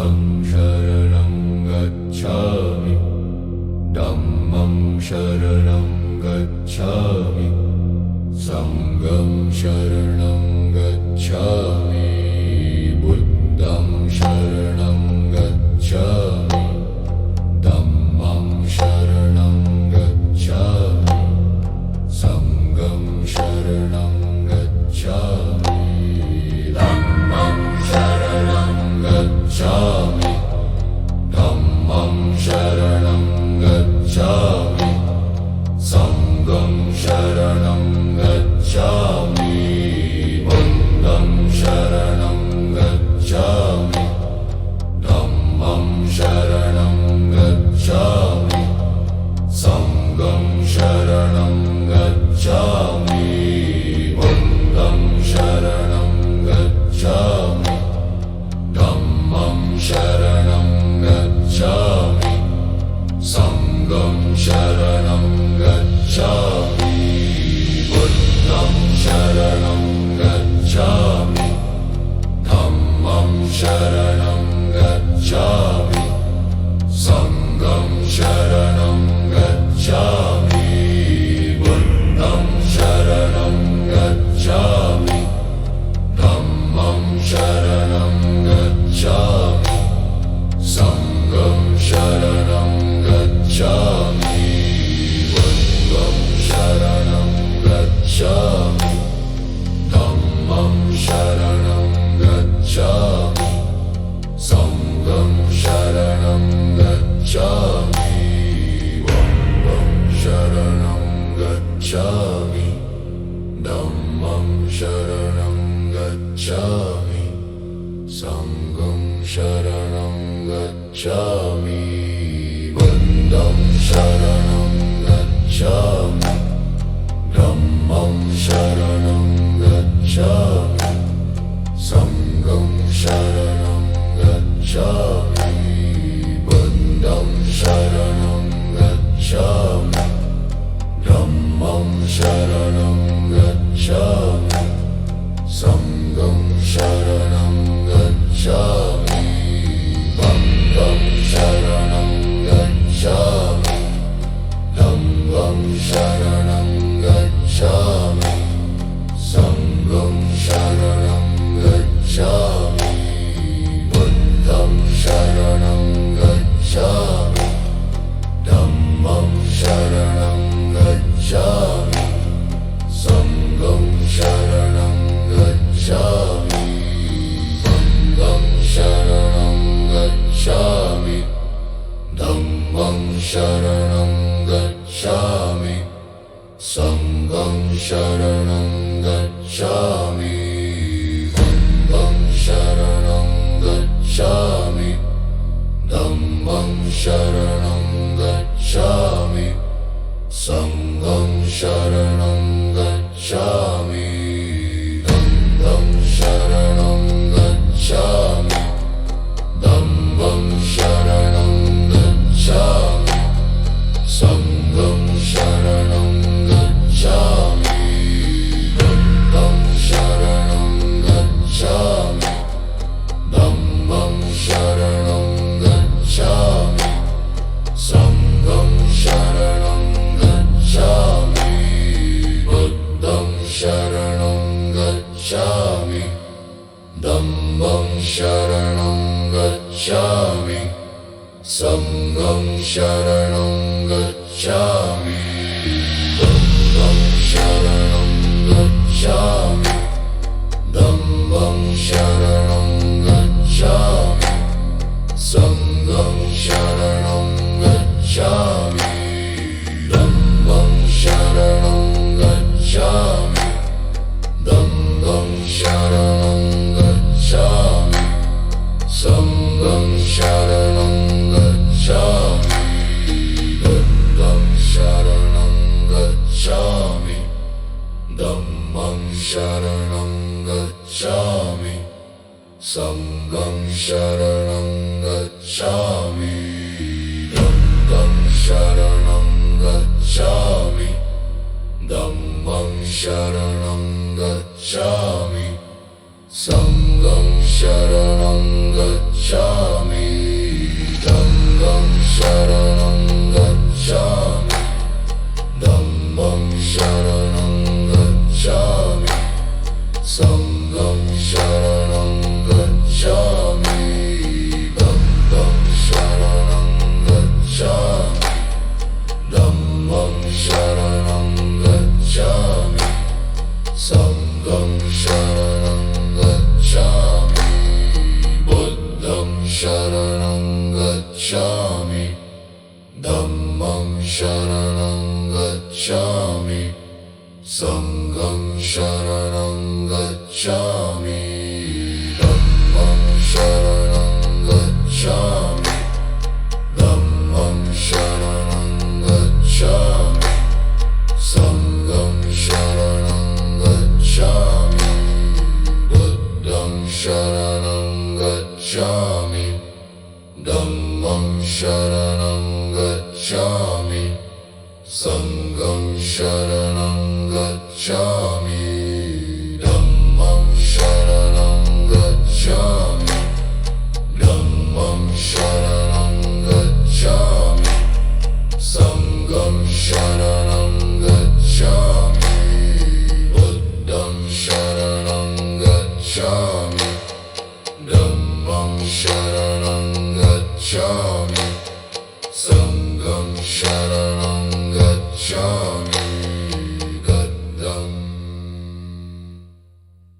बुद्धं शरणं गच्छामि धम्मं शरणं गच्छामि संघं शरणं गच्छामि बुद्धं शरणं गच्छामि धम्मं शरणं गच्छामि संघं शरणं गच्छामि धम्मं शरणं गच्छामि धम्मं शरणं गच्छामि संघं शरणं गच्छामि बुद्धं शरणं गच्छामि धम्मं शरणं गच्छामि संघं शरणं गच्छामि बुद्धं शरणं गच्छामि धम्मं शरणं गच्छामि संघं शरणं गच्छामि बुद्धं शरणं गच्छामि धम्मं शरणं गच्छामि संघं शरणं गच्छामि बुद्धं शरणं गच्छामि धम्मं शरणं गच्छामि संघं शरणं गच्छामि बुद्धं शरणं गच्छामि धम्मं शरणं गच्छामि संघं शरणं गच्छामि बुद्धं शरणं गच्छामि धम्मं शरणं गच्छामि संघं शरणं गच्छामि बुद्धं शरणं गच्छामि धम्मं शरणं गच्छामि संघं शरणं गच्छामि बुद्धं शरणं गच्छामि धम्मं शरणं गच्छामि संघं शरणं गच्छामि बुद्धं शरणं गच्छामि धम्मं शरणं गच्छामि संघं शरणं गच्छामि बुद्धं शरणं गच्छामि धम्मं शरणं गच्छामि संघं शरणं गच्छामि बुद्धं शरणं गच्छामि धम्मं शरणं गच्छामि संघं शरणं गच्छामि बुद्धं शरणं गच्छामि धम्मं शरणं गच्छामि संघं शरणं गच्छामि बुद्धं शरणं गच्छामि धम्मं शरणं गच्छामि संघं शरणं गच्छामि बुद्धं शरणं गच्छामि धम्मं शरणं गच्छामि संघं शरणं गच्छामि बुद्धं शरणं गच्छामि धम्मं शरणं गच्छामि संघं शरणं गच्छामि बुद्धं शरणं गच्छामि धम्मं शरणं गच्छामि संघं शरणं गच्छामि धम्मं शरणं गच्छामि धम्मं शरणं गच्छामि संघं शरणं गच्छामि बुद्धं शरणं गच्छामि धम्मं शरणं गच्छामि संघं शरणं गच्छामि बुद्धं शरणं गच्छामि धम्मं शरणं गच्छामि संघं शरणं गच्छामि शरणं गच्छामि संघं शरणं गच्छामि धम्मं शरणं गच्छामि धम्मं शरणं गच्छामि संघं शरणं गच्छामि बुद्धं शरणं गच्छामि धम्मं शरणं गच्छामि संघं शरणं गच्छामि धम्मं शरणं गच्छामि धम्मं शरणं गच्छामि संघं शरणं गच्छामि बुद्धं शरणं गच्छामि धम्मं शरणं गच्छामि